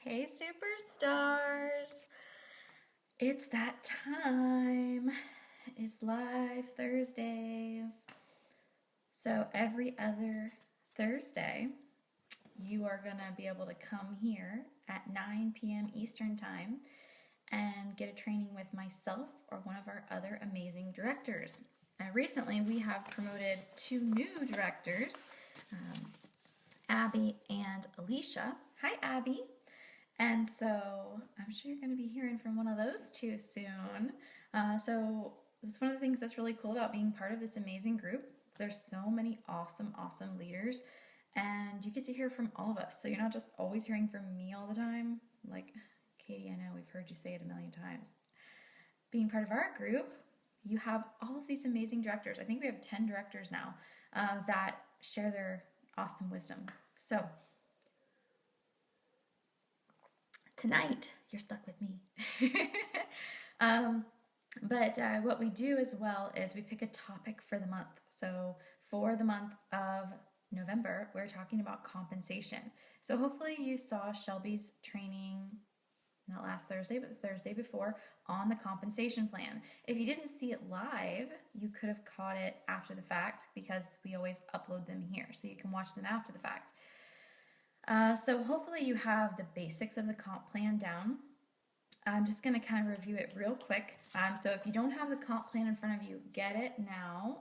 Hey, superstars. It's that time. It's live Thursdays. So every other Thursday, you are going to be able to come here at 9 p.m. Eastern Time and get a training with myself or one of our other amazing directors. Recently, we have promoted two new directors, Abby and Alicia. Hi, Abby. And so I'm sure you're going to be hearing from one of those two soon. So that's one of the things that's really cool about being part of this amazing group. There's so many awesome, awesome leaders, and you get to hear from all of us. So you're not just always hearing from me all the time. Like, Katie, I know we've heard you say it a million times. Being part of our group, you have all of these amazing directors. I think we have 10 directors now that share their awesome wisdom. So tonight, you're stuck with me. But what we do as well is we pick a topic for the month. So for the month of November, we're talking about compensation. So hopefully you saw Shelby's training, not last Thursday, but the Thursday before, on the compensation plan. If you didn't see it live, you could have caught it after the fact because we always upload them here, so you can watch them after the fact. So hopefully you have the basics of the comp plan down. I'm just going to kind of review it real quick. So if you don't have the comp plan in front of you, get it now,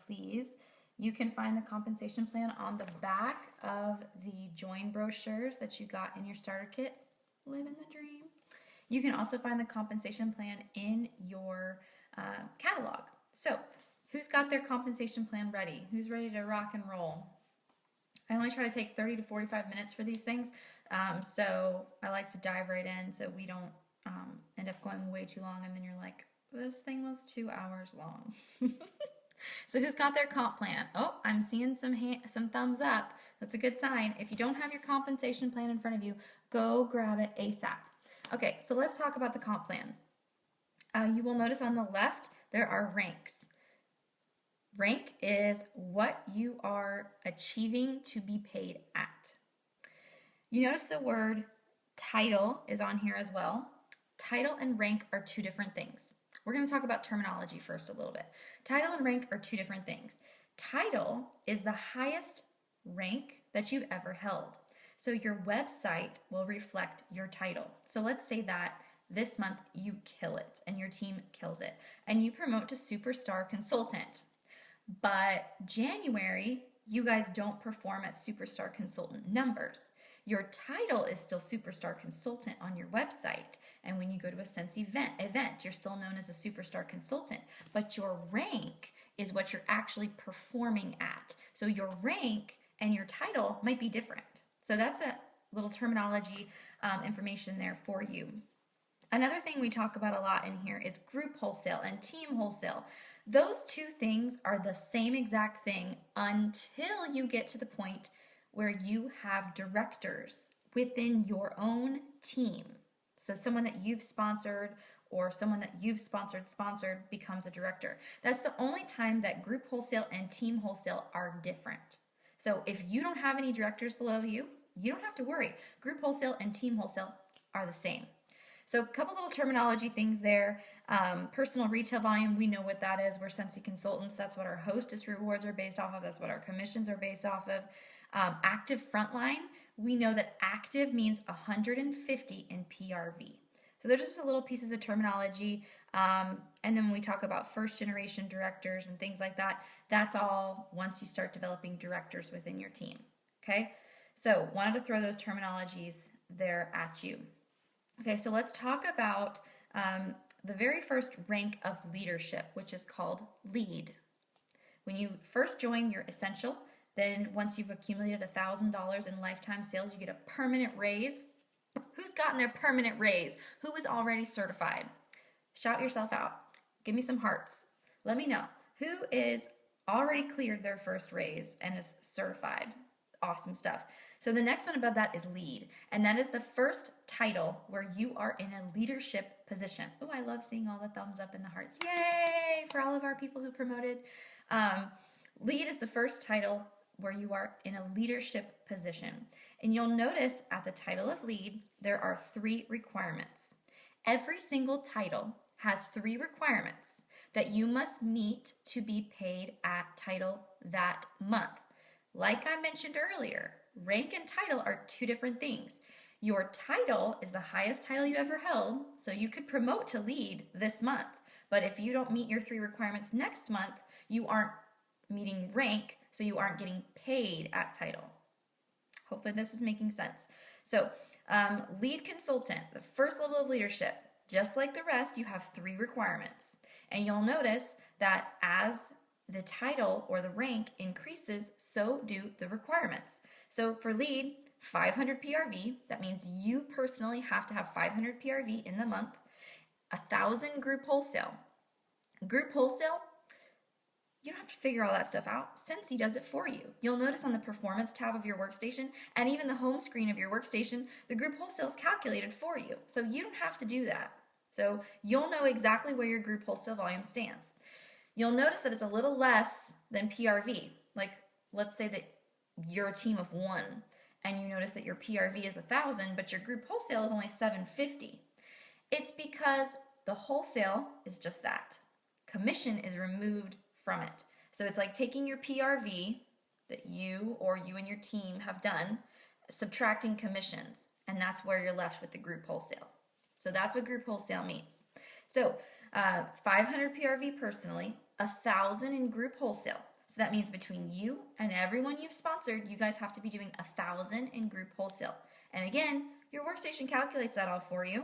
please. You can find the compensation plan on the back of the join brochures that you got in your starter kit. Living the dream. You can also find the compensation plan in your catalog. So who's got their compensation plan ready? Who's ready to rock and roll? I only try to take 30 to 45 minutes for these things, so I like to dive right in so we don't end up going way too long and then you're like, this thing was 2 hours long. So who's got their comp plan? Oh, I'm seeing some thumbs up. That's a good sign. If you don't have your compensation plan in front of you, go grab it ASAP. Okay, so let's talk about the comp plan. You will notice on the left there are ranks. Rank is what you are achieving to be paid at. You notice the word title is on here as well. Title and rank are two different things. We're going to talk about terminology first a little bit. Title and rank are two different things. Title is the highest rank that you've ever held. So your website will reflect your title. So let's say that this month you kill it and your team kills it and you promote to superstar consultant. But January, you guys don't perform at superstar consultant numbers. Your title is still superstar consultant on your website. And when you go to a Scentsy event, you're still known as a superstar consultant. But your rank is what you're actually performing at. So your rank and your title might be different. So that's a little terminology information there for you. Another thing we talk about a lot in here is group wholesale and team wholesale. Those two things are the same exact thing until you get to the point where you have directors within your own team. So someone that you've sponsored or someone that you've sponsored becomes a director. That's the only time that group wholesale and team wholesale are different. So if you don't have any directors below you, you don't have to worry. Group wholesale and team wholesale are the same. So a couple little terminology things there. Personal retail volume, we know what that is. We're Scentsy consultants. That's what our hostess rewards are based off of. That's what our commissions are based off of. Active frontline, we know that active means 150 in PRV. So there's just a little pieces of terminology. And then when we talk about first generation directors and things like that, that's all once you start developing directors within your team. Okay, so wanted to throw those terminologies there at you. Okay, so let's talk about the very first rank of leadership, which is called lead. When you first join, you're essential. Then once you've accumulated $1,000 in lifetime sales, you get a permanent raise. Who's gotten their permanent raise? Who is already certified? Shout yourself out. Give me some hearts. Let me know. Who is already cleared their first raise and is certified? Awesome stuff. So the next one above that is lead, and that is the first title where you are in a leadership position. Oh, I love seeing all the thumbs up and the hearts. Yay for all of our people who promoted. Lead is the first title where you are in a leadership position. And you'll notice at the title of lead, there are 3 requirements. Every single title has 3 requirements that you must meet to be paid at title that month. Like I mentioned earlier, rank and title are 2 different things. Your title is the highest title you ever held, so you could promote to lead this month. But if you don't meet your 3 requirements next month, you aren't meeting rank, so you aren't getting paid at title. Hopefully this is making sense. So lead consultant, the first level of leadership, just like the rest, you have 3 requirements. And you'll notice that as the title or the rank increases, so do the requirements. So for lead, 500 PRV, that means you personally have to have 500 PRV in the month. 1,000 group wholesale. Group wholesale, you don't have to figure all that stuff out. Scentsy does it for you. You'll notice on the performance tab of your workstation and even the home screen of your workstation, the group wholesale is calculated for you. So you don't have to do that. So you'll know exactly where your group wholesale volume stands. You'll notice that it's a little less than PRV. Like, let's say that you're a team of 1 and you notice that your PRV is 1,000, but your group wholesale is only 750. It's because the wholesale is just that. Commission is removed from it. So it's like taking your PRV that you or you and your team have done, subtracting commissions, and that's where you're left with the group wholesale. So that's what group wholesale means. So 500 PRV personally, 1,000 in group wholesale. So that means between you and everyone you've sponsored, you guys have to be doing 1,000 in group wholesale. And again, your workstation calculates that all for you.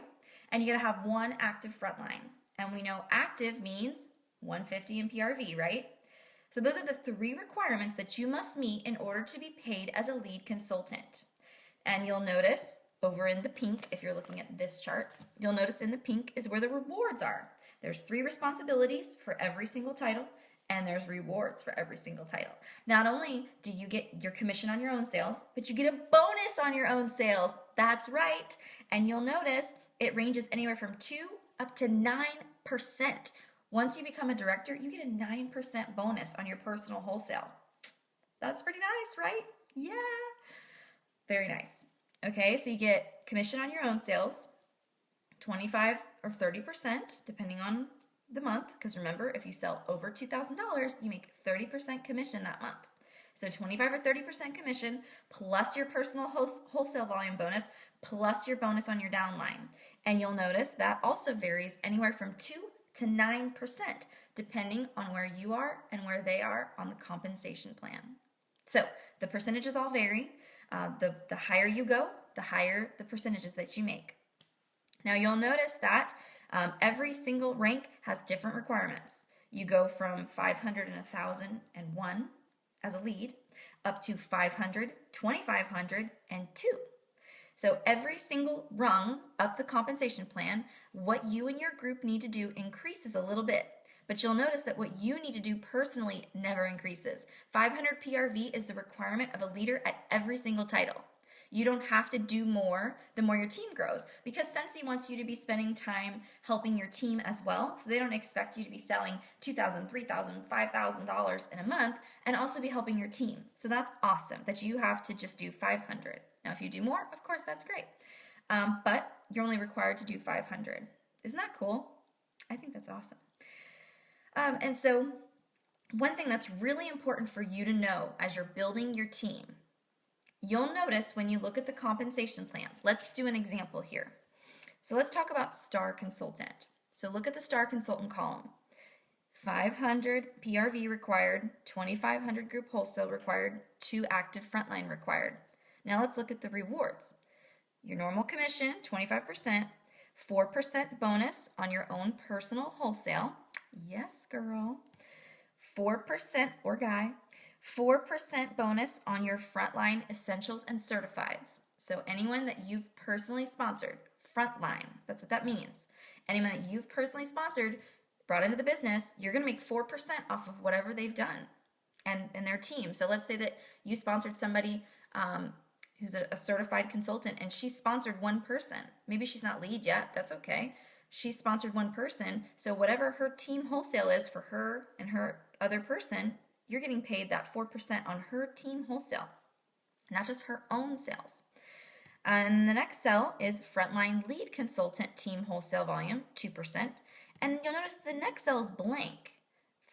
And you gotta have 1 active frontline. And we know active means 150 in PRV, right? So those are the 3 requirements that you must meet in order to be paid as a lead consultant. And you'll notice over in the pink, if you're looking at this chart, you'll notice in the pink is where the rewards are. There's 3 responsibilities for every single title, and there's rewards for every single title. Not only do you get your commission on your own sales, but you get a bonus on your own sales. That's right. And you'll notice it ranges anywhere from 2 up to 9%. Once you become a director, you get a 9% bonus on your personal wholesale. That's pretty nice, right? Yeah. Very nice. Okay, so you get commission on your own sales, 25 or 30%, depending on the month, because remember, if you sell over $2,000, you make 30% commission that month. So 25 or 30% commission plus your personal wholesale volume bonus plus your bonus on your downline. And you'll notice that also varies anywhere from 2 to 9%, depending on where you are and where they are on the compensation plan. So the percentages all vary. The higher you go, the higher the percentages that you make. Now you'll notice that every single rank has different requirements. You go from 500 and 1,001 as a lead up to 500, 2,500, and 2. So every single rung up the compensation plan, what you and your group need to do increases a little bit. But you'll notice that what you need to do personally never increases. 500 PRV is the requirement of a leader at every single title. You don't have to do more the more your team grows, because Scentsy wants you to be spending time helping your team as well. So they don't expect you to be selling $2,000, $3,000, $5,000 in a month and also be helping your team. So that's awesome that you have to just do 500. Now, if you do more, of course, that's great. But you're only required to do 500. Isn't that cool? I think that's awesome. And so one thing that's really important for you to know as you're building your team, you'll notice when you look at the compensation plan. Let's do an example here. So let's talk about star consultant. So look at the star consultant column. 500 PRV required, 2,500 group wholesale required, 2 active frontline required. Now let's look at the rewards. Your normal commission, 25%, 4% bonus on your own personal wholesale. Yes, girl. 4% or guy. 4% bonus on your frontline essentials and certifieds. So anyone that you've personally sponsored, frontline, that's what that means. Anyone that you've personally sponsored, brought into the business, you're going to make 4% off of whatever they've done and their team. So let's say that you sponsored somebody who's a certified consultant, and she sponsored 1 person. Maybe she's not lead yet. That's okay. She sponsored 1 person. So whatever her team wholesale is for her and her other person, you're getting paid that 4% on her team wholesale. not just her own sales. And the next cell is frontline lead consultant team wholesale volume, 2%. And you'll notice the next cell is blank,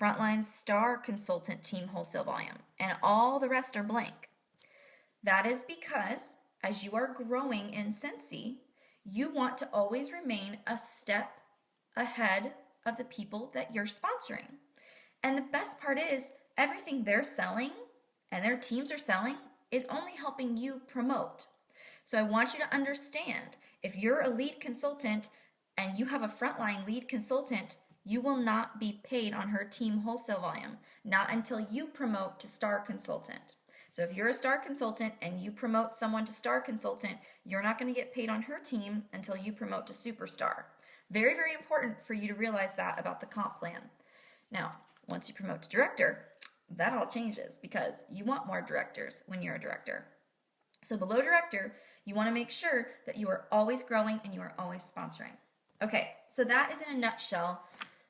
frontline star consultant team wholesale volume, and all the rest are blank. That is because as you are growing in Scentsy, you want to always remain a step ahead of the people that you're sponsoring. And the best part is everything they're selling and their teams are selling is only helping you promote. So I want you to understand, if you're a lead consultant and you have a frontline lead consultant, you will not be paid on her team wholesale volume, not until you promote to star consultant. So if you're a star consultant and you promote someone to star consultant, you're not going to get paid on her team until you promote to superstar. Very, very important for you to realize that about the comp plan. Now, once you promote to director, that all changes because you want more directors when you're a director. So below director, you want to make sure that you are always growing and you are always sponsoring. Okay, so that is in a nutshell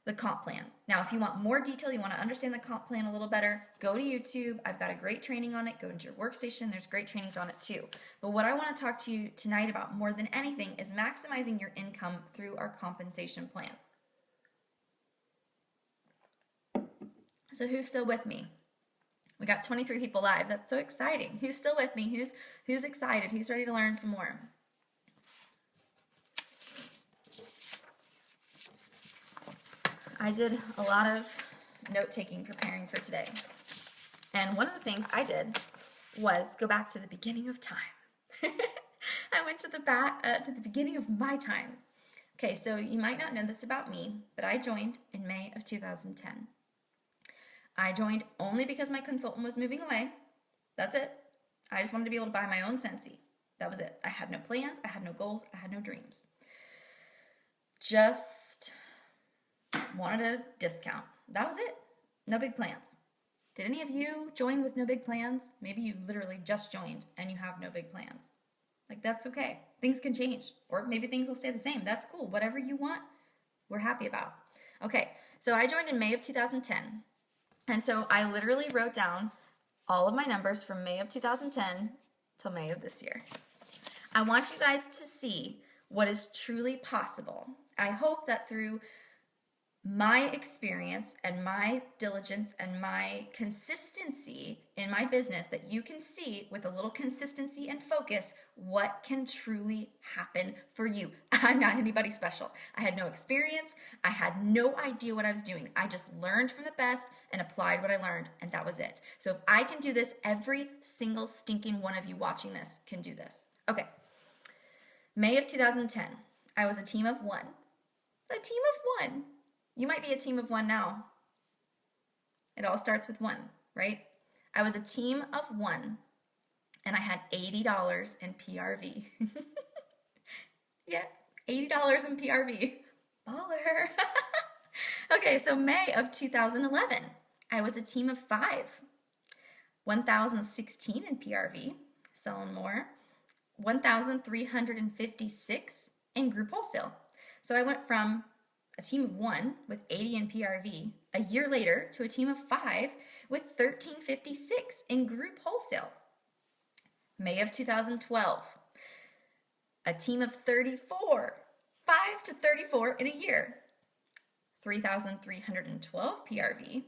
the comp plan. Now, if you want more detail, you want to understand the comp plan a little better, go to YouTube. I've got a great training on it. Go into your workstation. There's great trainings on it too. But what I want to talk to you tonight about more than anything is maximizing your income through our compensation plan. So who's still with me? We got 23 people live. That's so exciting. Who's still with me? Who's excited? Who's ready to learn some more? I did a lot of note-taking preparing for today. And one of the things I did was go back to the beginning of time. I went to the beginning of my time. Okay, so you might not know this about me, but I joined in May of 2010. I joined only because my consultant was moving away. That's it. I just wanted to be able to buy my own Scentsy. That was it. I had no plans. I had no goals. I had no dreams. Just wanted a discount. That was it. No big plans. Did any of you join with no big plans? Maybe you literally just joined and you have no big plans. Like, that's okay. Things can change. Or maybe things will stay the same. That's cool. Whatever you want, we're happy about. Okay, so I joined in May of 2010. And so I literally wrote down all of my numbers from May of 2010 till May of this year. I want you guys to see what is truly possible. I hope that through my experience and my diligence and my consistency in my business, that you can see with a little consistency and focus what can truly happen for you. I'm not anybody special. I had no experience. I had no idea what I was doing. I just learned from the best and applied what I learned, and that was it. So if I can do this, every single stinking one of you watching this can do this. Okay. May of 2010, I was a team of one. A team of one. You might be a team of one now. It all starts with one, right? I was a team of one, and I had $80 in PRV. Yeah, $80 in PRV. Baller. Okay, so May of 2011, I was a team of five. 1,016 in PRV, selling more. 1,356 in group wholesale. So I went from a team of one with 80 in PRV a year later to a team of five with 1,356 in group wholesale. May of 2012, a team of 34, 5 to 34 in a year. 3,312 PRV,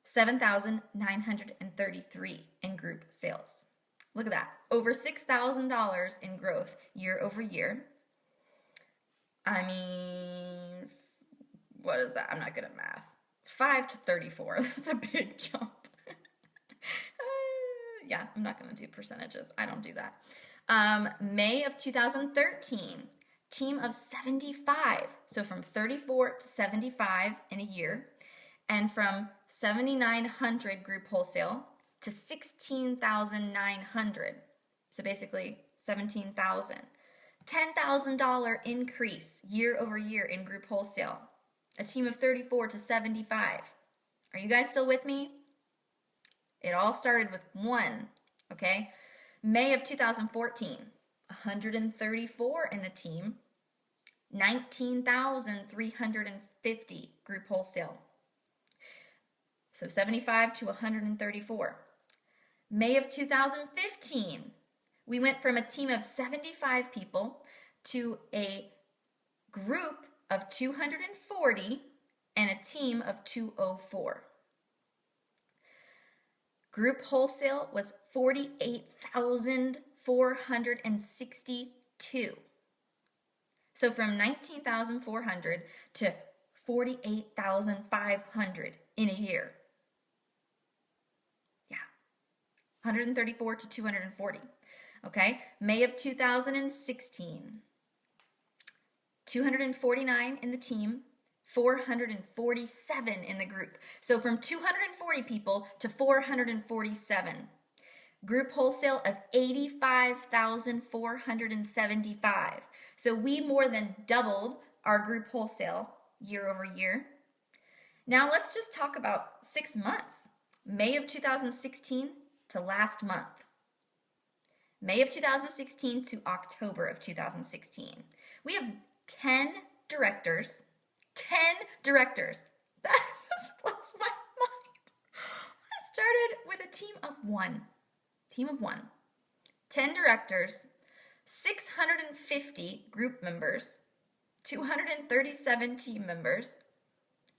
7,933 in group sales. Look at that. Over $6,000 in growth year over year. I mean, what is that? I'm not good at math. 5 to 34. That's a big jump. Yeah, I'm not going to do percentages. I don't do that. May of 2013, team of 75. So from 34 to 75 in a year. And from 7,900 group wholesale to 16,900. So basically 17,000. $10,000 increase year over year in group wholesale. A team of 34 to 75. Are you guys still with me? It all started with one, okay? May of 2014, 134 in the team, 19,350 group wholesale. So 75 to 134. May of 2015, we went from a team of 75 people to a group of 240 and a team of 204. Group wholesale was 48,462. So from 19,400 to 48,500 in a year. Yeah, 134 to 240. Okay, May of 2016, 249 in the team, 447 in the group. So from 240 people to 447. Group wholesale of 85,475. So we more than doubled our group wholesale year over year. Now let's just talk about 6 months. May of 2016 to last month. May of 2016 to October of 2016. We have 10 directors. 10 directors. That just blows my mind. I started with a team of one. 10 directors, 650 group members, 237 team members,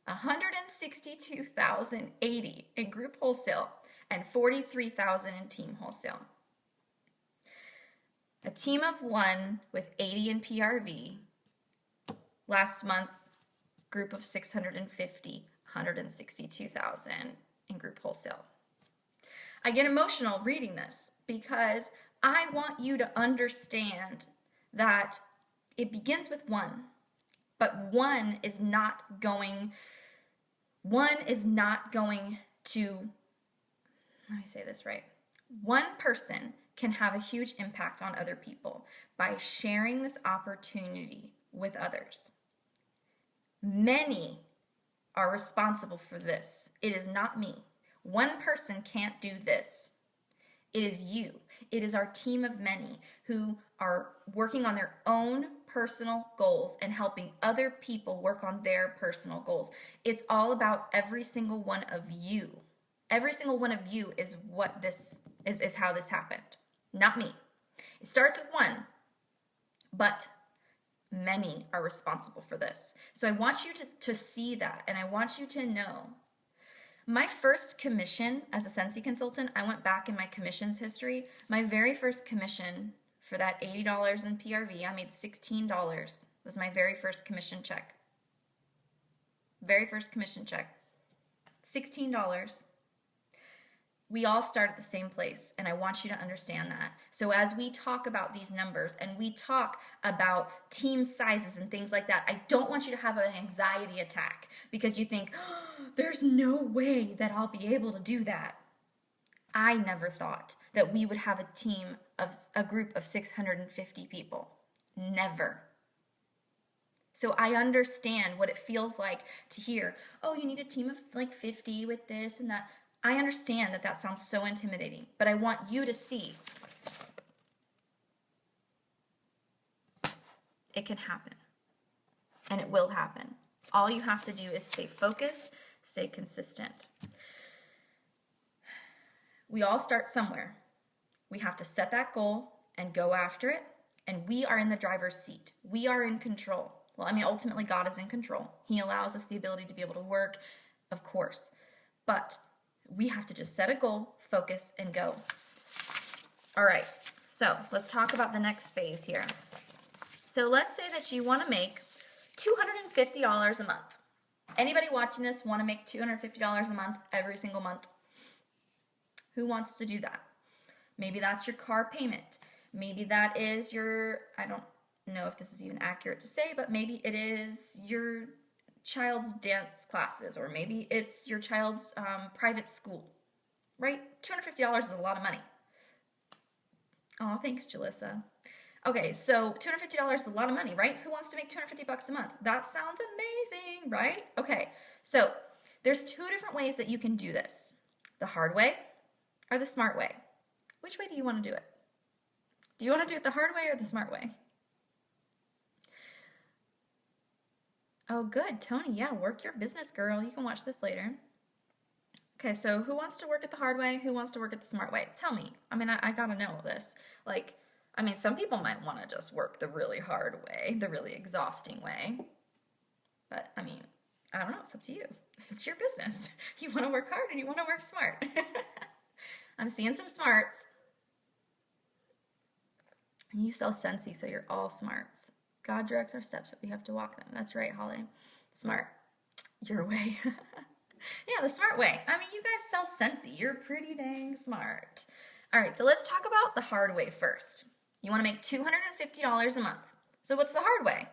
162,080 in group wholesale, and 43,000 in team wholesale. A team of one with 80 in PRV. Last month, group of 650, 162,000 in group wholesale. I get emotional reading this because I want you to understand that it begins with one, but one is not going to, let me say this right. One person can have a huge impact on other people by sharing this opportunity with others. Many are responsible for this. It is not me. One person can't do this. It is you. It is our team of many who are working on their own personal goals and helping other people work on their personal goals. It's all about every single one of you. Every single one of you is what this is how this happened. Not me. It starts with one, but many are responsible for this. So I want you to see that, and I want you to know. My first commission as a Scentsy consultant, I went back in my commissions history. My very first commission for that $80 in PRV, I made $16. Was my very first commission check. Very first commission check. $16. We all start at the same place, and I want you to understand that. So as we talk about these numbers and we talk about team sizes and things like that, I don't want you to have an anxiety attack because you think, oh, there's no way that I'll be able to do that. I never thought that we would have a group of 650 people. Never. So I understand what it feels like to hear, oh, you need a team of like 50 with this and that. I understand that sounds so intimidating, but I want you to see it can happen, and it will happen. All you have to do is stay focused, stay consistent. We all start somewhere. We have to set that goal and go after it, and we are in the driver's seat. We are in control. Well, I mean, ultimately, God is in control. He allows us the ability to be able to work, of course, but we have to just set a goal, focus, and go. All right, so let's talk about the next phase here. So let's say that you want to make $250 a month. Anybody watching this want to make $250 a month every single month? Who wants to do that? Maybe that's your car payment. Maybe that is your, I don't know if this is even accurate to say, but maybe it is your child's dance classes, or maybe it's your child's private school, right? $250 is a lot of money. Oh, thanks, Jalissa. Okay, so $250 is a lot of money, right? Who wants to make $250 a month? That sounds amazing, right? Okay, so there's two different ways that you can do this. The hard way or the smart way. Which way do you want to do it? Do you want to do it the hard way or the smart way? Oh, good, Tony. Yeah, work your business, girl. You can watch this later. Okay, so who wants to work it the hard way? Who wants to work it the smart way? Tell me. I mean, I gotta know this. Like, I mean, some people might want to just work the really hard way, the really exhausting way. But, I mean, I don't know. It's up to you. It's your business. You want to work hard and you want to work smart. I'm seeing some smarts. And you sell Scentsy, so you're all smarts. God directs our steps, but we have to walk them. That's right, Holly. Smart. Your way. Yeah, the smart way. I mean, you guys sell Scentsy. You're pretty dang smart. All right, so let's talk about the hard way first. You want to make $250 a month. So what's the hard way?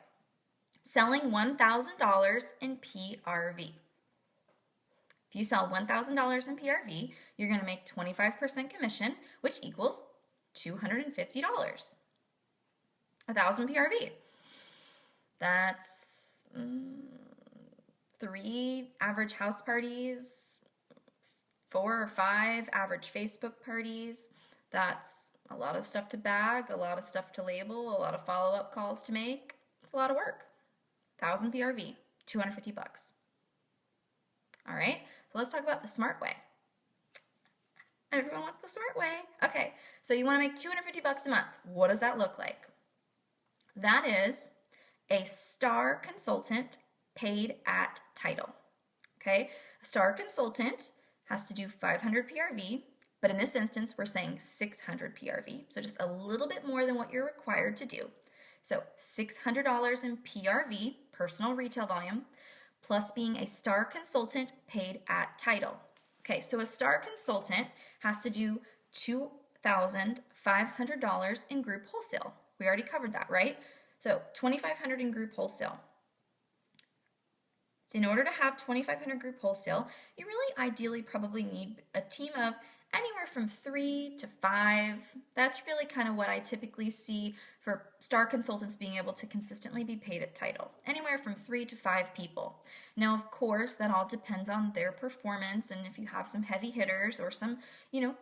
Selling $1,000 in PRV. If you sell $1,000 in PRV, you're going to make 25% commission, which equals $250. 1,000 PRV. That's 3 average house parties, 4 or 5 average Facebook parties. That's a lot of stuff to bag, a lot of stuff to label, a lot of follow-up calls to make. It's a lot of work. 1,000 PRV, 250 bucks. All right, so let's talk about the smart way. Everyone wants the smart way. Okay, so you want to make 250 bucks a month. What does that look like? That is a star consultant paid at title. Okay, a star consultant has to do 500 PRV, but in this instance, we're saying 600 PRV, so just a little bit more than what you're required to do. So $600 in PRV, personal retail volume, plus being a star consultant paid at title. Okay, so a star consultant has to do $2,500 in group wholesale. We already covered that, right? So $2,500 in group wholesale. In order to have 2,500 group wholesale, you really ideally probably need a team of anywhere from 3 to 5. That's really kind of what I typically see for star consultants being able to consistently be paid at title. Anywhere from 3 to 5 people. Now, of course, that all depends on their performance, and if you have some heavy hitters or some,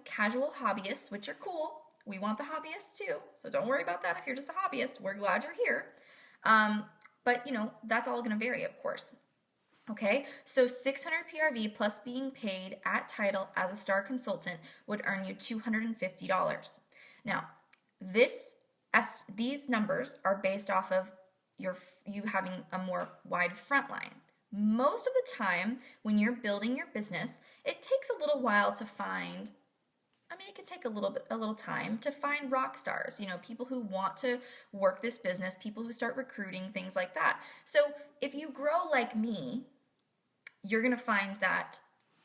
casual hobbyists, which are cool. We want the hobbyists too, so don't worry about that if you're just a hobbyist. We're glad you're here. But, that's all going to vary, of course. Okay, so 600 PRV plus being paid at title as a star consultant would earn you $250. Now, these numbers are based off of you having a more wide front line. Most of the time, when you're building your business, it takes a little while to find. It can take a little time to find rock stars, people who want to work this business, people who start recruiting, things like that. So if you grow like me, you're going to find that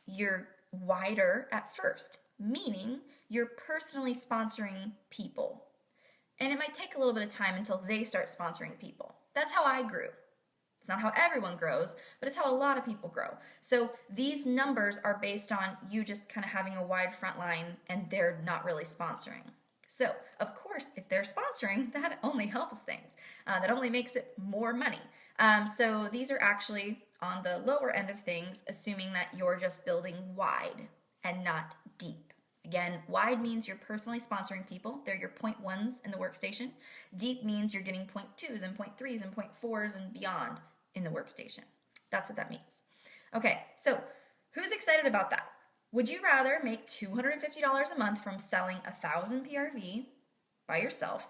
you're wider at first, meaning you're personally sponsoring people. And it might take a little bit of time until they start sponsoring people. That's how I grew. It's not how everyone grows, but it's how a lot of people grow. So these numbers are based on you just kind of having a wide front line and they're not really sponsoring. So, of course, if they're sponsoring, that only helps things. That only makes it more money. So these are actually on the lower end of things, assuming that you're just building wide and not deep. Again, wide means you're personally sponsoring people. They're your 0.1s in the workstation. Deep means you're getting 0.2s and 0.3s and 0.4s and beyond in the workstation. That's what that means. Okay, so who's excited about that? Would you rather make $250 a month from selling 1,000 PRV by yourself,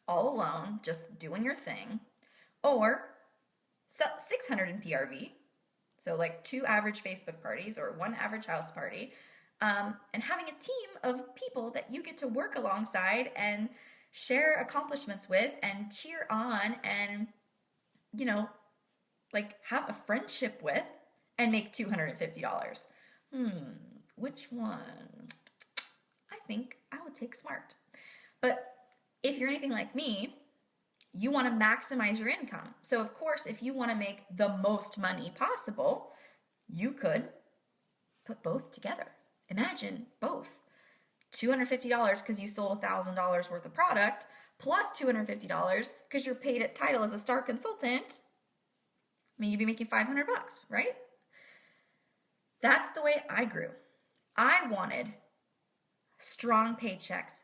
all alone, just doing your thing, or sell 600 in PRV, so like 2 average Facebook parties or 1 average house party, and having a team of people that you get to work alongside and share accomplishments with and cheer on and, have a friendship with and make $250? Which one? I think I would take smart. But if you're anything like me, you want to maximize your income. So of course, if you want to make the most money possible, you could put both together. Imagine both. $250 because you sold $1,000 worth of product, plus $250 because you're paid at title as a star consultant. You'd be making $500, right? That's the way I grew. I wanted strong paychecks.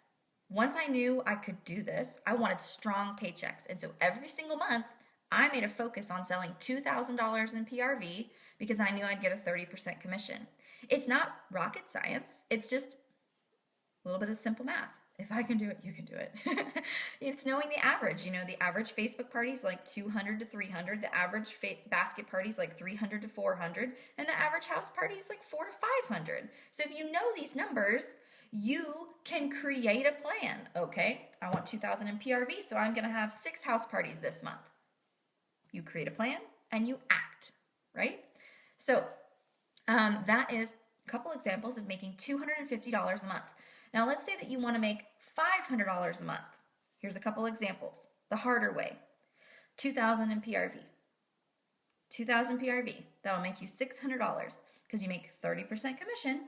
Once I knew I could do this, I wanted strong paychecks. And so every single month, I made a focus on selling $2,000 in PRV because I knew I'd get a 30% commission. It's not rocket science. It's just a little bit of simple math. If I can do it, you can do it. It's knowing the average. You know, the average Facebook party is like 200 to 300. The average basket party is like 300 to 400. And the average house party is like 400 to 500. So if you know these numbers, you can create a plan. Okay, I want 2,000 in PRV, so I'm going to have 6 house parties this month. You create a plan and you act, right? So that is a couple examples of making $250 a month. Now let's say that you want to make $500 a month. Here's a couple examples. The harder way. 2,000 in PRV. 2,000 PRV. That'll make you $600 because you make 30% commission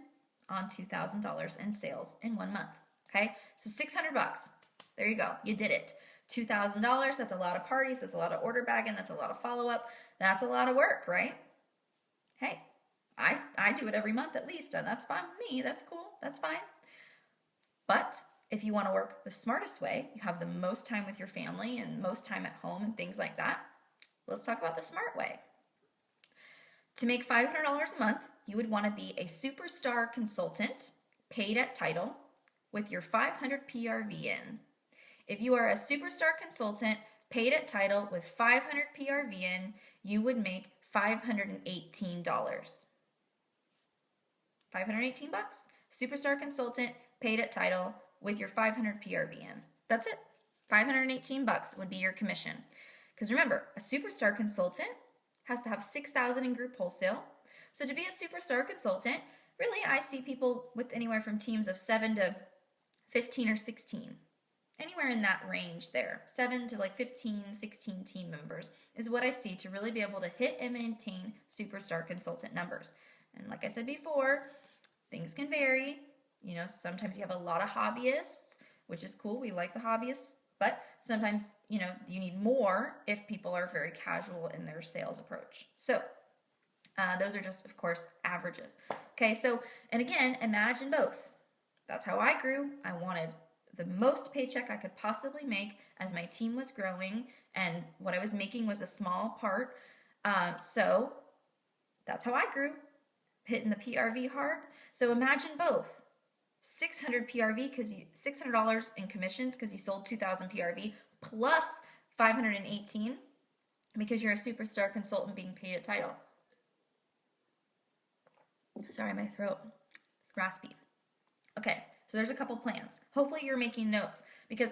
on $2,000 in sales in 1 month. Okay, so 600 bucks. There you go. You did it. $2,000. That's a lot of parties. That's a lot of order bagging. That's a lot of follow-up. That's a lot of work, right? Hey, I do it every month at least, and that's fine with me. That's cool. That's fine. But if you want to work the smartest way, you have the most time with your family and most time at home and things like that. Let's talk about the smart way. To make $500 a month, you would want to be a superstar consultant, paid at title, with your 500 PRV in. If you are a superstar consultant, paid at title, with 500 PRV in, you would make $518. 518 bucks. Superstar consultant, paid at title, with your 500 PRV in. That's it. 518 bucks would be your commission. Because remember, a superstar consultant has to have 6,000 in group wholesale. So to be a superstar consultant, really I see people with anywhere from teams of 7 to 15 or 16. Anywhere in that range there. 7 to like 15, 16 team members is what I see to really be able to hit and maintain superstar consultant numbers. And like I said before, things can vary. You know, sometimes you have a lot of hobbyists, which is cool. We like the hobbyists. But sometimes, you know, you need more if people are very casual in their sales approach. So those are just, of course, averages. Okay, so, and again, imagine both. That's how I grew. I wanted the most paycheck I could possibly make as my team was growing, and what I was making was a small part. So that's how I grew, hitting the PRV hard. So imagine both. 600 PRV because $600 in commissions because you sold 2,000 PRV plus 518 because you're a superstar consultant being paid at title. Sorry, my throat is raspy. Okay, so there's a couple plans. Hopefully you're making notes because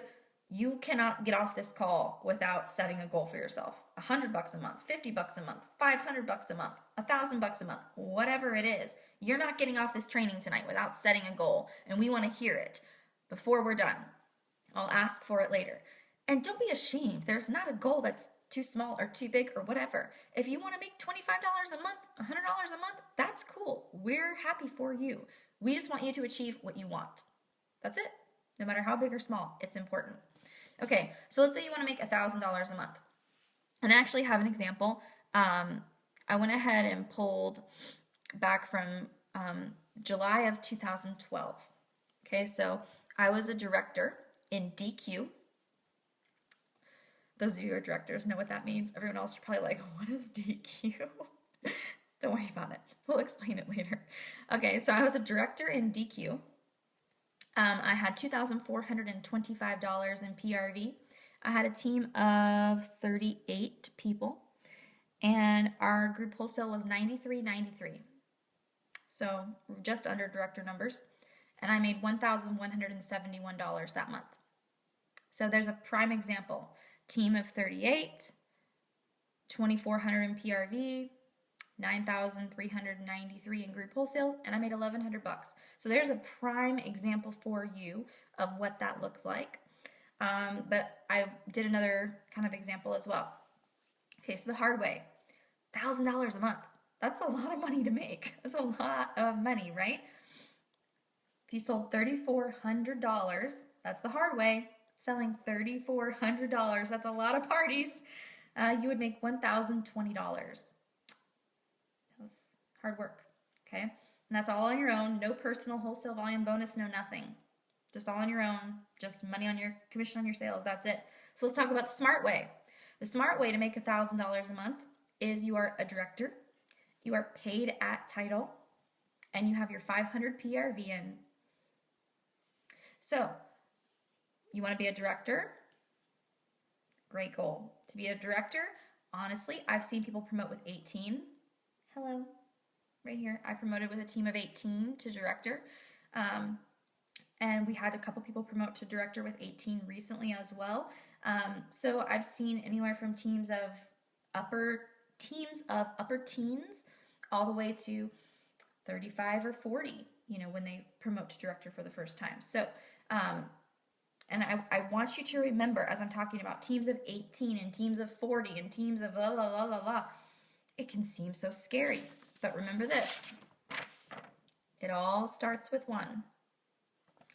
you cannot get off this call without setting a goal for yourself. $100 a month, $50 a month, $500 a month, $1,000 a month, whatever it is. You're not getting off this training tonight without setting a goal, and we want to hear it before we're done. I'll ask for it later. And don't be ashamed. There's not a goal that's too small or too big or whatever. If you want to make $25 a month, $100 a month, that's cool. We're happy for you. We just want you to achieve what you want. That's it. No matter how big or small, it's important. Okay, so let's say you want to make $1,000 a month. And I actually have an example. I went ahead and pulled back from July of 2012. Okay, so I was a director in DQ. Those of you who are directors know what that means. Everyone else is probably like, what is DQ? Don't worry about it. We'll explain it later. Okay, so I was a director in DQ. I had $2,425 in PRV. I had a team of 38 people, and our group wholesale was 93.93. So just under director numbers, and I made $1,171 that month. So there's a prime example. Team of 38, 2,400 in PRV, 9,393 in group wholesale, and I made $1,100. So there's a prime example for you of what that looks like. But I did another kind of example as well. Okay, so the hard way, $1,000 a month. That's a lot of money to make. That's a lot of money, right? If you sold $3,400, that's the hard way. Selling $3,400, that's a lot of parties. You would make $1,020. That's hard work, okay? And that's all on your own. No personal wholesale volume bonus, no nothing. Just all on your own. Just money on your commission on your sales. That's it. So let's talk about the smart way. The smart way to make $1,000 a month is you are a director. You are paid at title. and you have your 500 PRV in. So, you want to be a director? Great goal. To be a director, honestly, I've seen people promote with 18. Hello, right here. I promoted with a team of 18 to director. And we had a couple people promote to director with 18 recently as well. So I've seen anywhere from teams of upper teens all the way to 35 or 40, when they promote to director for the first time. So, and I want you to remember, as I'm talking about teams of 18 and teams of 40 and teams of la la la la la, it can seem so scary. But remember this, it all starts with one.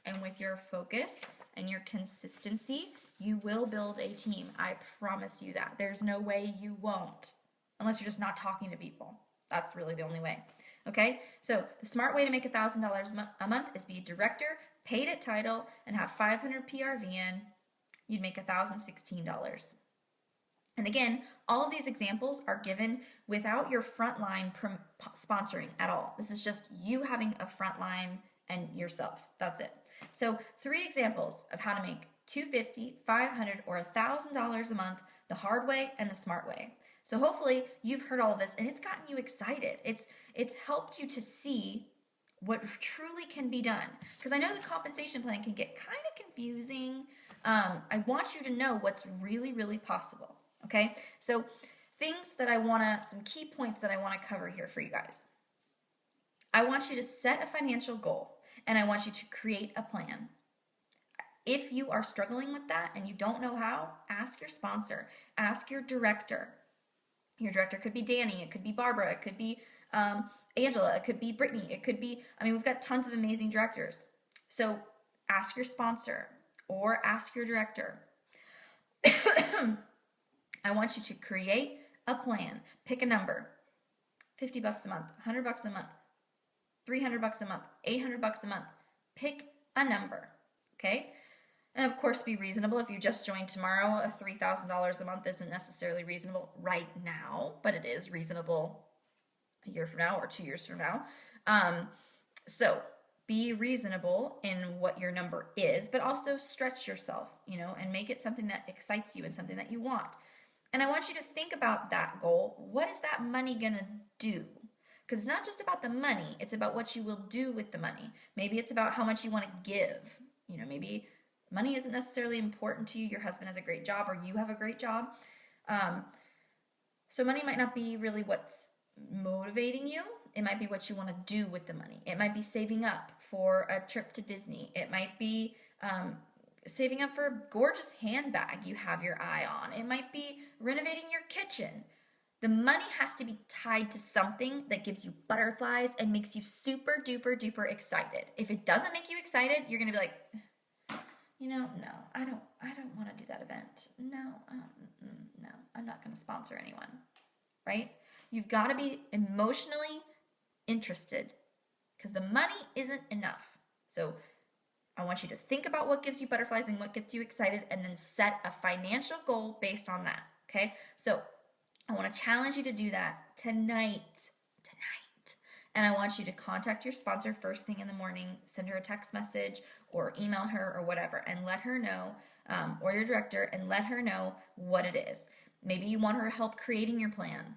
And with your focus and your consistency, you will build a team. I promise you that. There's no way you won't, unless you're just not talking to people. That's really the only way. Okay? So the smart way to make $1,000 a month is be a director, paid at title, and have 500 PRV in. You'd make $1,016. And again, all of these examples are given without your frontline sponsoring at all. This is just you having a frontline and yourself. That's it. So 3 examples of how to make $250, $500, or $1,000 a month the hard way and the smart way. So hopefully you've heard all of this and it's gotten you excited. It's helped you to see what truly can be done. Because I know the compensation plan can get kind of confusing. I want you to know what's really, really possible. Okay? So some key points that I want to cover here for you guys. I want you to set a financial goal. And I want you to create a plan. If you are struggling with that and you don't know how, ask your sponsor, ask your director. Your director could be Danny, it could be Barbara, it could be Angela, it could be Brittany, it could be, we've got tons of amazing directors. So ask your sponsor or ask your director. I want you to create a plan. Pick a number. $50 a month, $100 a month, $300 a month, $800 a month. Pick a number, okay? And of course, be reasonable. If you just joined tomorrow, a $3,000 a month isn't necessarily reasonable right now, but it is reasonable a year from now or 2 years from now. So be reasonable in what your number is, but also stretch yourself, and make it something that excites you and something that you want. And I want you to think about that goal. What is that money gonna do? Because it's not just about the money, it's about what you will do with the money. Maybe it's about how much you want to give. Maybe money isn't necessarily important to you. Your husband has a great job or you have a great job. So money might not be really what's motivating you. It might be what you want to do with the money. It might be saving up for a trip to Disney. It might be saving up for a gorgeous handbag you have your eye on. It might be renovating your kitchen. The money has to be tied to something that gives you butterflies and makes you super duper duper excited. If it doesn't make you excited, you're going to be like, no, I don't want to do that event. No, I'm not going to sponsor anyone, right? You've got to be emotionally interested because the money isn't enough. So I want you to think about what gives you butterflies and what gets you excited and then set a financial goal based on that, okay? So I want to challenge you to do that tonight. And I want you to contact your sponsor first thing in the morning, send her a text message or email her or whatever and let her know, or your director, and let her know what it is. Maybe you want her help creating your plan.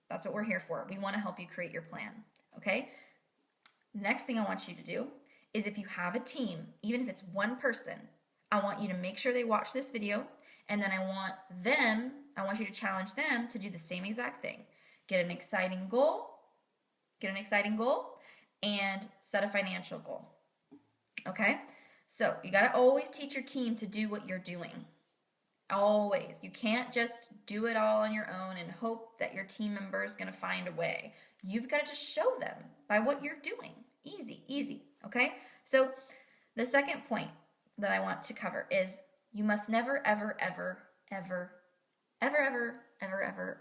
That's what we're here for. We want to help you create your plan, okay? Next thing I want you to do is if you have a team, even if it's one person, I want you to make sure they watch this video, and then I want you to challenge them to do the same exact thing. Get an exciting goal, and set a financial goal, okay? So you got to always teach your team to do what you're doing. Always. You can't just do it all on your own and hope that your team member is going to find a way. You've got to just show them by what you're doing. Easy, okay? So the second point that I want to cover is you must never, ever, ever, ever, ever, ever, ever, ever,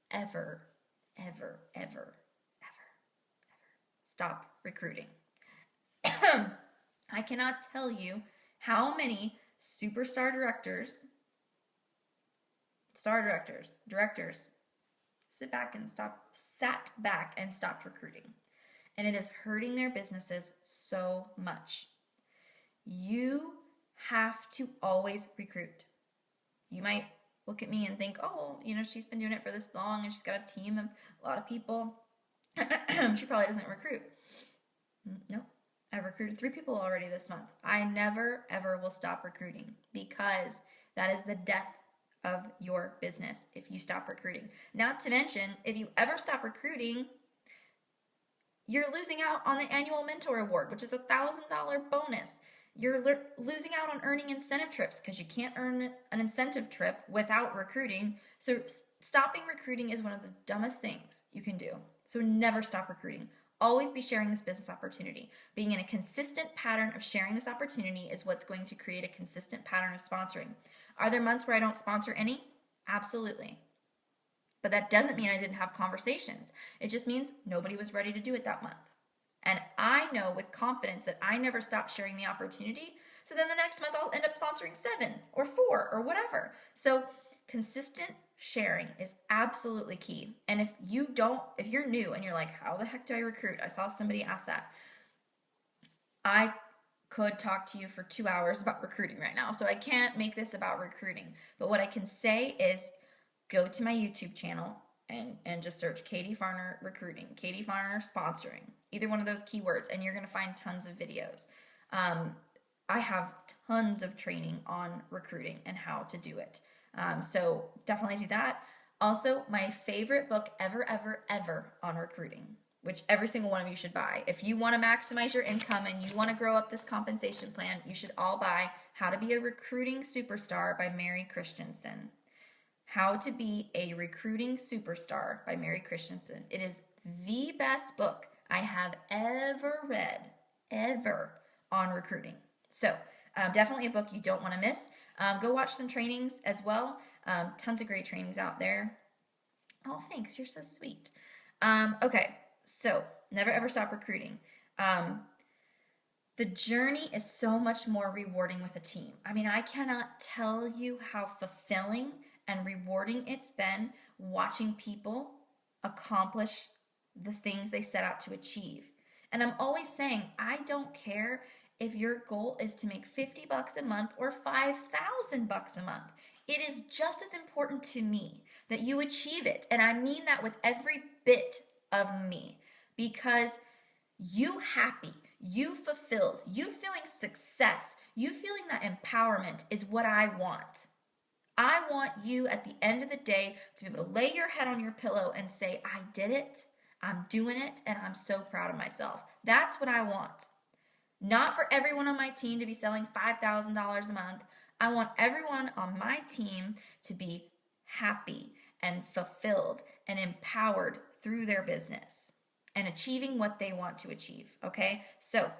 ever, ever, ever, stop recruiting. I cannot tell you how many superstar directors, sat back and stopped recruiting. and it is hurting their businesses so much. You have to always recruit. You might look at me and think, oh, she's been doing it for this long and she's got a team of a lot of people. She probably doesn't recruit. Nope. I've recruited 3 people already this month. I never, ever will stop recruiting because that is the death of your business if you stop recruiting. Not to mention, if you ever stop recruiting, you're losing out on the annual mentor award, which is a $1,000 bonus. You're losing out on earning incentive trips because you can't earn an incentive trip without recruiting. So stopping recruiting is one of the dumbest things you can do. So never stop recruiting. Always be sharing this business opportunity. Being in a consistent pattern of sharing this opportunity is what's going to create a consistent pattern of sponsoring. Are there months where I don't sponsor any? Absolutely. But that doesn't mean I didn't have conversations. It just means nobody was ready to do it that month. And I know with confidence that I never stopped sharing the opportunity. So then the next month I'll end up sponsoring 7 or 4 or whatever. So consistent sharing is absolutely key. And if you're new and you're like, how the heck do I recruit? I saw somebody ask that. I could talk to you for 2 hours about recruiting right now. So I can't make this about recruiting. But what I can say is go to my YouTube channel and just search Katie Farner recruiting, Katie Farner sponsoring, either one of those keywords, and you're going to find tons of videos. I have tons of training on recruiting and how to do it. So definitely do that. Also, my favorite book ever on recruiting, which every single one of you should buy. If you want to maximize your income and you want to grow up this compensation plan, you should all buy How to Be a Recruiting Superstar by Mary Christensen. How to Be a Recruiting Superstar by Mary Christensen. It is the best book I have ever read, on recruiting. So definitely a book you don't want to miss. Go watch some trainings as well. Tons of great trainings out there. Oh, thanks. You're so sweet. Okay, so never ever stop recruiting. The journey is so much more rewarding with a team. I mean, I cannot tell you how fulfilling and rewarding it's been watching people accomplish the things they set out to achieve. And I'm always saying, I don't care if your goal is to make $50 a month or $5,000 a month. It is just as important to me that you achieve it. And I mean that with every bit of me, because you happy, you fulfilled, you feeling success, you feeling that empowerment is what I want. I want you at the end of the day to be able to lay your head on your pillow and say, I did it, I'm doing it, and I'm so proud of myself. That's what I want. Not for everyone on my team to be selling $5,000 a month. I want everyone on my team to be happy and fulfilled and empowered through their business and achieving what they want to achieve, okay? So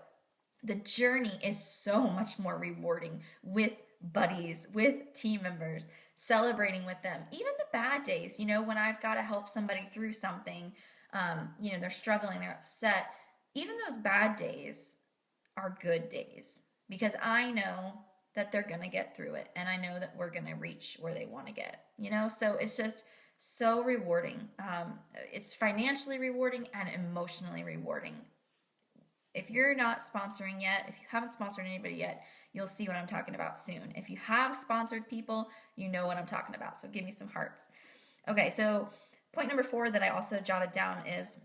the journey is so much more rewarding with buddies, with team members, celebrating with them. Even the bad days, when I've got to help somebody through something, they're struggling, they're upset. Even those bad days are good days because I know that they're going to get through it and I know that we're going to reach where they want to get, so it's just so rewarding. It's financially rewarding and emotionally rewarding. If you're not sponsoring yet, if you haven't sponsored anybody yet, you'll see what I'm talking about soon. If you have sponsored people, you know what I'm talking about. So give me some hearts. Okay, so point number 4 that I also jotted down is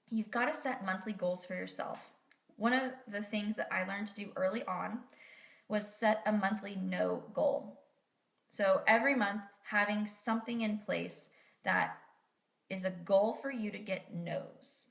you've got to set monthly goals for yourself. One of the things that I learned to do early on was set a monthly no goal. So every month having something in place that is a goal for you to get no's.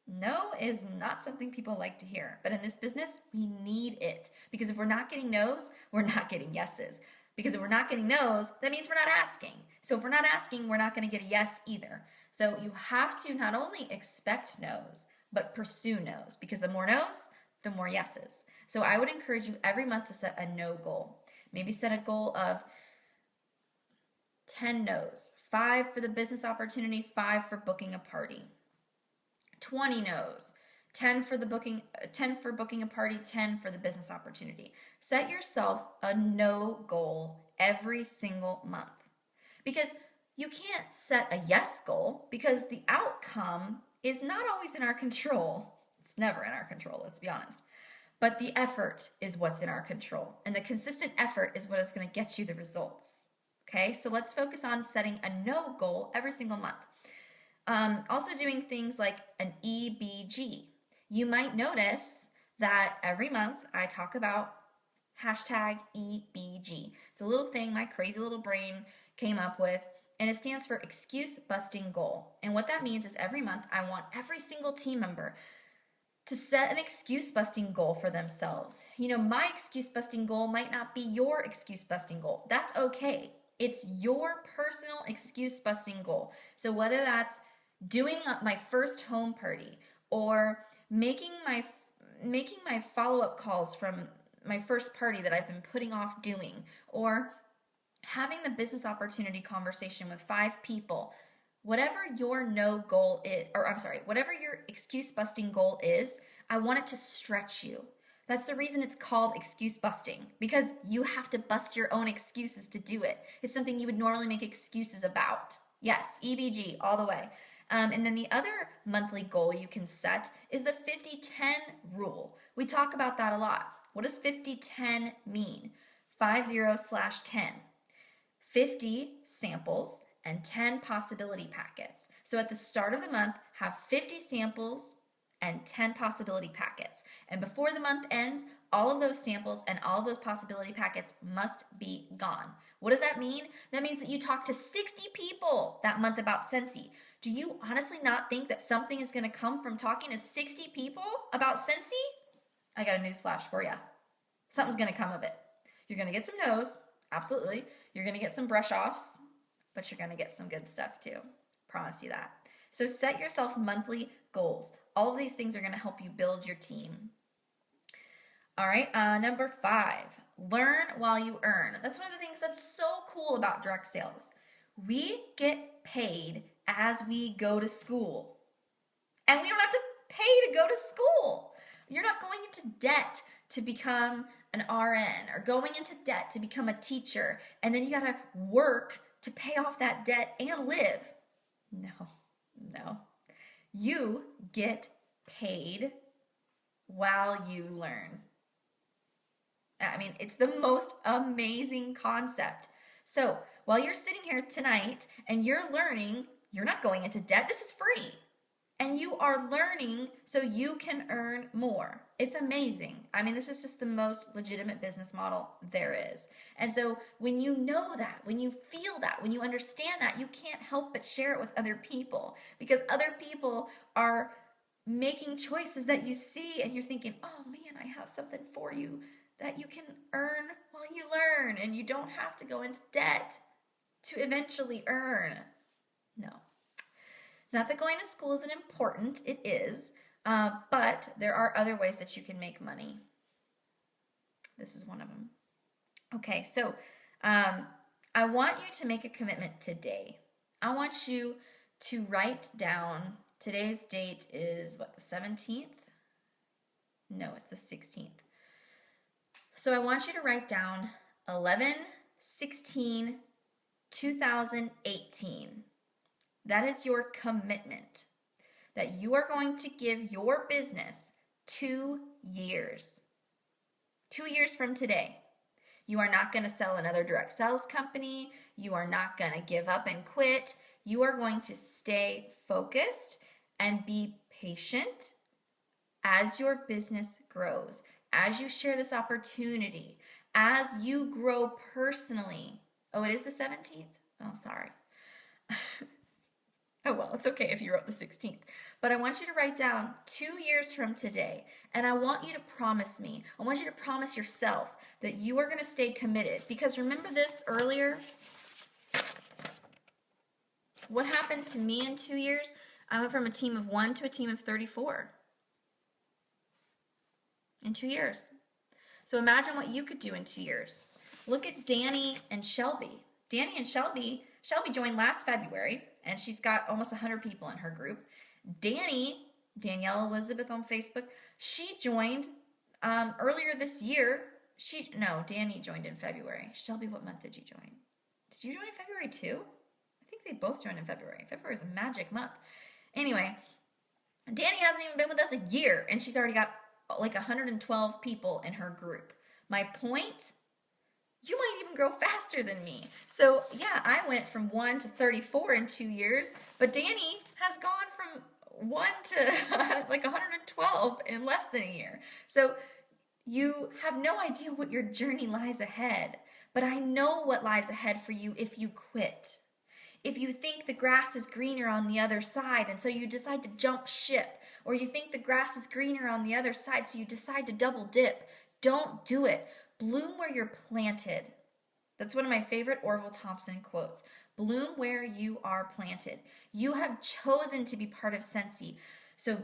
No is not something people like to hear, but in this business, we need it. Because if we're not getting no's, we're not getting yeses. Because if we're not getting no's, that means we're not asking. So if we're not asking, we're not going to get a yes either. So you have to not only expect no's, but pursue no's. Because the more no's, the more yeses. So I would encourage you every month to set a no goal. Maybe set a goal of 10 no's, 5 for the business opportunity, 5 for booking a party. 20 no's, 10 for booking a party, 10 for the business opportunity. Set yourself a no goal every single month. Because you can't set a yes goal because the outcome is not always in our control. It's never in our control, let's be honest. But the effort is what's in our control. And the consistent effort is what is going to get you the results. Okay, so let's focus on setting a no goal every single month. Also doing things like an EBG. You might notice that every month I talk about hashtag EBG. It's a little thing my crazy little brain came up with, and it stands for excuse busting goal. And what that means is every month I want every single team member to set an excuse busting goal for themselves. You know, my excuse busting goal might not be your excuse busting goal. That's okay. It's your personal excuse busting goal. So whether that's doing my first home party or making my follow-up calls from my first party that I've been putting off doing, or having the business opportunity conversation with 5 people, whatever your no goal is, or I'm sorry, whatever your excuse busting goal is, I want it to stretch you. That's the reason it's called excuse busting, because you have to bust your own excuses to do it. It's something you would normally make excuses about. Yes, EBG all the way. And then the other monthly goal you can set is the 50-10 rule. We talk about that a lot. What does 50-10 mean? 50/10. 50 samples and 10 possibility packets. So at the start of the month, have 50 samples and 10 possibility packets. And before the month ends, all of those samples and all of those possibility packets must be gone. What does that mean? That means that you talk to 60 people that month about Scentsy. Do you honestly not think that something is going to come from talking to 60 people about Scentsy? I got a news flash for you. Something's going to come of it. You're going to get some no's, absolutely. You're going to get some brush offs, but you're going to get some good stuff too. Promise you that. So set yourself monthly goals. All of these things are going to help you build your team. All right, number 5, learn while you earn. That's one of the things that's so cool about direct sales. We get paid as we go to school. And we don't have to pay to go to school. You're not going into debt to become an RN or going into debt to become a teacher, and then you got to work to pay off that debt and live. No. You get paid while you learn. I mean, it's the most amazing concept. So while you're sitting here tonight and you're learning, you're not going into debt. This is free. And you are learning so you can earn more. It's amazing. I mean, this is just the most legitimate business model there is. And so when you know that, when you feel that, when you understand that, you can't help but share it with other people, because other people are making choices that you see and you're thinking, oh man, I have something for you that you can earn while you learn, and you don't have to go into debt to eventually earn. No. Not that going to school isn't important, it is, but there are other ways that you can make money. This is one of them. Okay, so I want you to make a commitment today. I want you to write down, today's date is what, the 17th? No, it's the 16th. So I want you to write down 11/16/2018. That is your commitment that you are going to give your business 2 years. 2 years from today. You are not going to sell another direct sales company. You are not going to give up and quit. You are going to stay focused and be patient as your business grows, as you share this opportunity, as you grow personally. Oh, it is the 17th? Oh, sorry. Oh, well, it's okay if you wrote the 16th. But I want you to write down 2 years from today, and I want you to promise me, I want you to promise yourself that you are going to stay committed. Because remember this earlier? What happened to me in 2 years? I went from a team of 1 to a team of 34 in 2 years. So imagine what you could do in 2 years. Look at Danny and Shelby. Danny and Shelby joined last February, and she's got almost 100 people in her group. Danielle Elizabeth on Facebook, she joined earlier this year. Danny joined in February. Shelby, what month did you join? Did you join in February too? I think they both joined in February. February is a magic month. Anyway, Danny hasn't even been with us a year, and she's already got like 112 people in her group. My point, you might even grow faster than me. So yeah, I went from 1 to 34 in 2 years, but Danny has gone from 1 to like 112 in less than a year. So you have no idea what your journey lies ahead, but I know what lies ahead for you if you quit. If you think the grass is greener on the other side and so you decide to jump ship, or you think the grass is greener on the other side so you decide to double dip, don't do it. Bloom where you're planted. That's one of my favorite Orville Thompson quotes. Bloom where you are planted. You have chosen to be part of Scentsy. So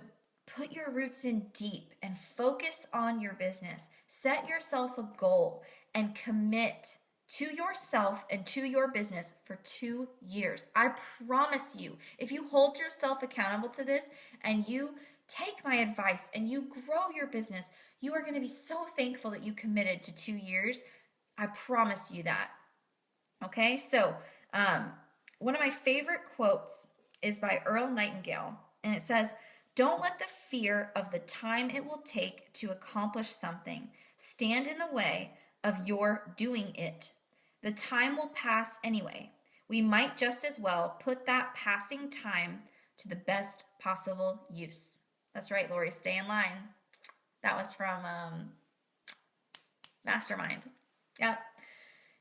put your roots in deep and focus on your business. Set yourself a goal and commit to yourself and to your business for 2 years. I promise you, if you hold yourself accountable to this and you take my advice and you grow your business, you are going to be so thankful that you committed to 2 years. I promise you that. Okay, so one of my favorite quotes is by Earl Nightingale, and it says, "Don't let the fear of the time it will take to accomplish something stand in the way of your doing it. The time will pass anyway. We might just as well put that passing time to the best possible use." That's right, Lori, stay in line. That was from Mastermind. Yep.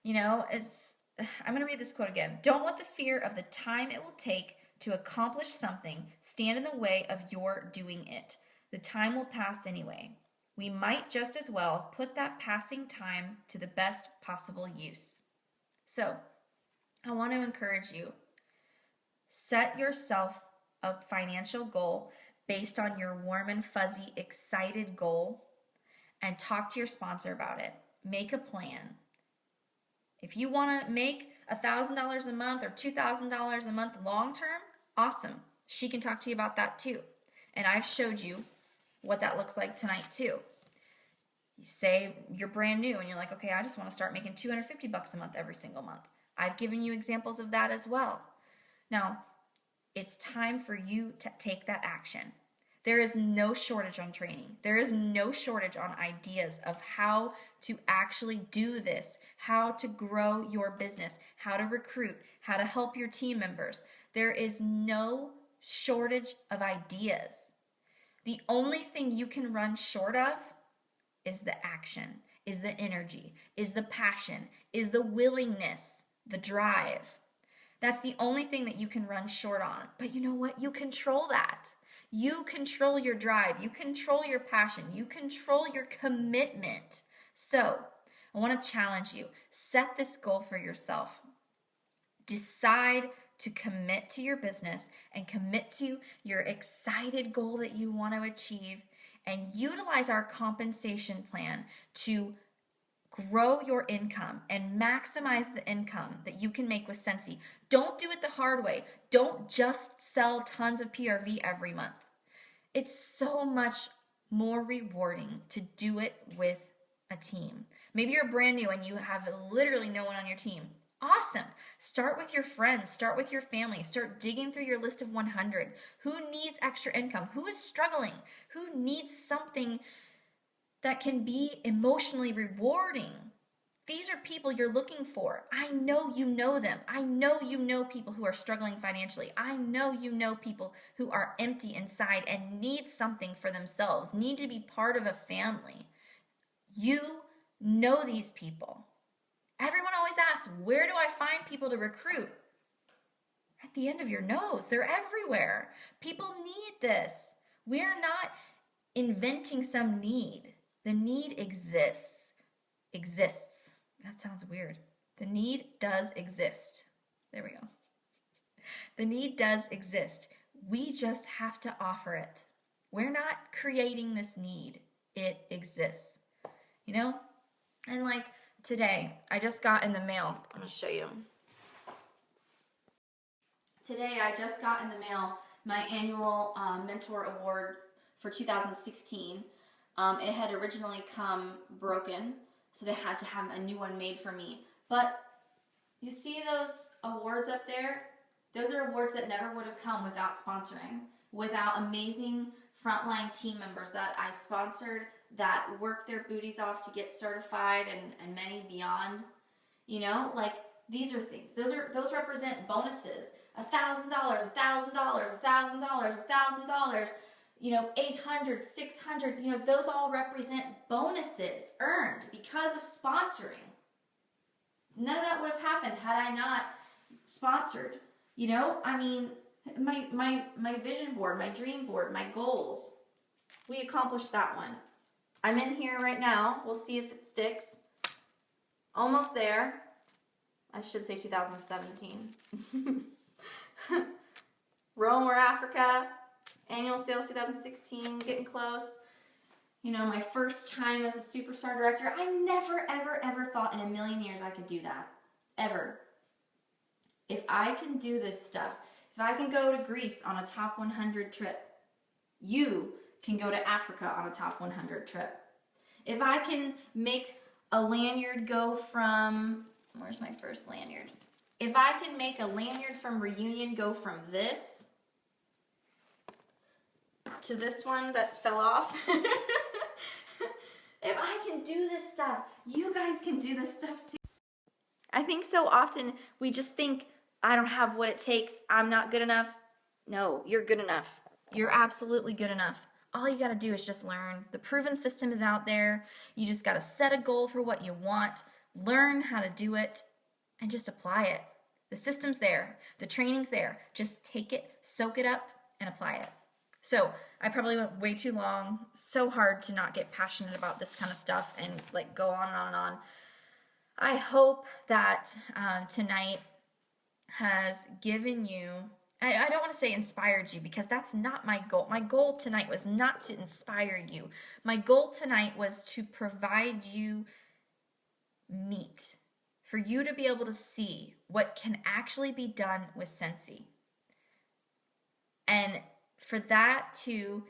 You know, I'm going to read this quote again. "Don't let the fear of the time it will take to accomplish something stand in the way of your doing it. The time will pass anyway. We might just as well put that passing time to the best possible use." So, I want to encourage you. Set yourself a financial goal based on your warm and fuzzy, excited goal, and talk to your sponsor about it. Make a plan. If you want to make $1,000 a month or $2,000 a month long term, awesome. She can talk to you about that too. And I've showed you what that looks like tonight too. You say you're brand new and you're like, okay, I just want to start making $250 a month every single month. I've given you examples of that as well. Now, it's time for you to take that action. There is no shortage on training. There is no shortage on ideas of how to actually do this, how to grow your business, how to recruit, how to help your team members. There is no shortage of ideas. The only thing you can run short of is the action, is the energy, is the passion, is the willingness, the drive. That's the only thing that you can run short on. But you know what? You control that. You control your drive. You control your passion. You control your commitment. So, I want to challenge you. Set this goal for yourself. Decide to commit to your business and commit to your excited goal that you want to achieve, and utilize our compensation plan to grow your income and maximize the income that you can make with Scentsy. Don't do it the hard way. Don't just sell tons of PRV every month. It's so much more rewarding to do it with a team. Maybe you're brand new and you have literally no one on your team. Awesome. Start with your friends. Start with your family. Start digging through your list of 100. Who needs extra income? Who is struggling? Who needs something that can be emotionally rewarding? These are people you're looking for. I know you know them. I know you know people who are struggling financially. I know you know people who are empty inside and need something for themselves, need to be part of a family. You know these people. Everyone always asks, where do I find people to recruit? At the end of your nose. They're everywhere. People need this. We're not inventing some need. The need exists. That sounds weird. The need does exist. There we go. The need does exist. We just have to offer it. We're not creating this need. It exists. You know? And like today, I just got in the mail. I'm going to show you. Today, I just got in the mail my annual Mentor Award for 2016. It had originally come broken, so they had to have a new one made for me. But you see those awards up there? Those are awards that never would have come without sponsoring. without amazing frontline team members that I sponsored that work their booties off to get certified and many beyond. You know, like these are things. Those represent bonuses. $1,000, $1,000, $1,000, $1,000, you know, 800, 600, you know, those all represent bonuses earned because of sponsoring. None of that would have happened had I not sponsored. You know, I mean, my vision board, my dream board, my goals. We accomplished that one. I'm in here right now. We'll see if it sticks. Almost there. I should say 2017. Rome or Africa, annual sales 2016, getting close. You know, my first time as a superstar director, I never, ever, ever thought in a million years I could do that. Ever. If I can do this stuff, if I can go to Greece on a top 100 trip, you can go to Africa on a top 100 trip. If I can make a lanyard go from, where's my first lanyard? If I can make a lanyard from Reunion go from this to this one that fell off, if I can do this stuff, you guys can do this stuff too. I think so often we just think, I don't have what it takes, I'm not good enough. No, you're good enough. You're absolutely good enough. All you gotta do is just learn. The proven system is out there. You just gotta set a goal for what you want, learn how to do it, and just apply it. The system's there. The training's there. Just take it, soak it up, and apply it. So I probably went way too long. So hard to not get passionate about this kind of stuff and like go on and on and on. I hope that tonight has given you, I don't want to say inspired you because that's not my goal. My goal tonight was not to inspire you. My goal tonight was to provide you meat, for you to be able to see what can actually be done with Scentsy. And for that to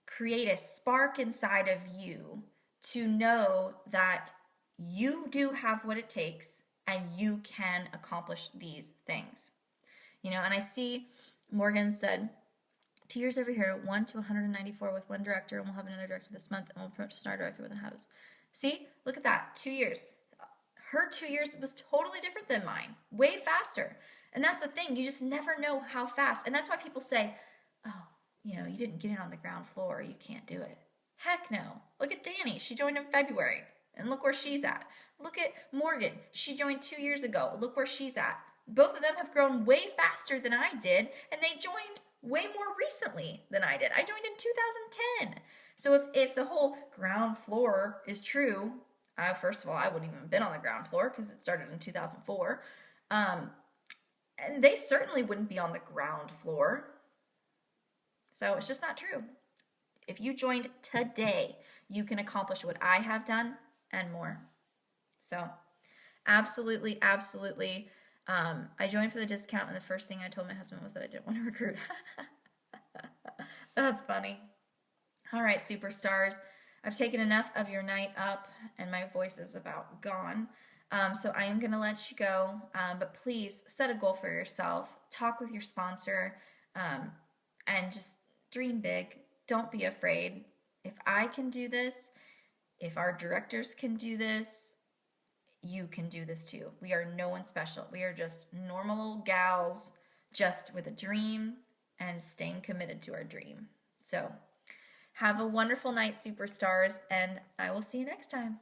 create a spark inside of you to know that you do have what it takes and you can accomplish these things. You know, and I see Morgan said, 2 years over here, 1 to 194 with one director, and we'll have another director this month, and we'll approach a star director with a house. See, look at that, 2 years. Her 2 years was totally different than mine, way faster. And that's the thing, you just never know how fast. And that's why people say, oh, you know, you didn't get in on the ground floor, you can't do it. Heck no. Look at Danny, she joined in February, and look where she's at. Look at Morgan, she joined 2 years ago, look where she's at. Both of them have grown way faster than I did, and they joined way more recently than I did. I joined in 2010. So if the whole ground floor is true, first of all, I wouldn't even have been on the ground floor because it started in 2004. And they certainly wouldn't be on the ground floor. So it's just not true. If you joined today, you can accomplish what I have done and more. So absolutely, absolutely. I joined for the discount, and the first thing I told my husband was that I didn't want to recruit. That's funny. All right, superstars. I've taken enough of your night up, and my voice is about gone. So I am going to let you go, but please set a goal for yourself. Talk with your sponsor, and just dream big. Don't be afraid. If I can do this, if our directors can do this, you can do this too. We are no one special. We are just normal old gals, just with a dream and staying committed to our dream. So have a wonderful night, superstars, and I will see you next time.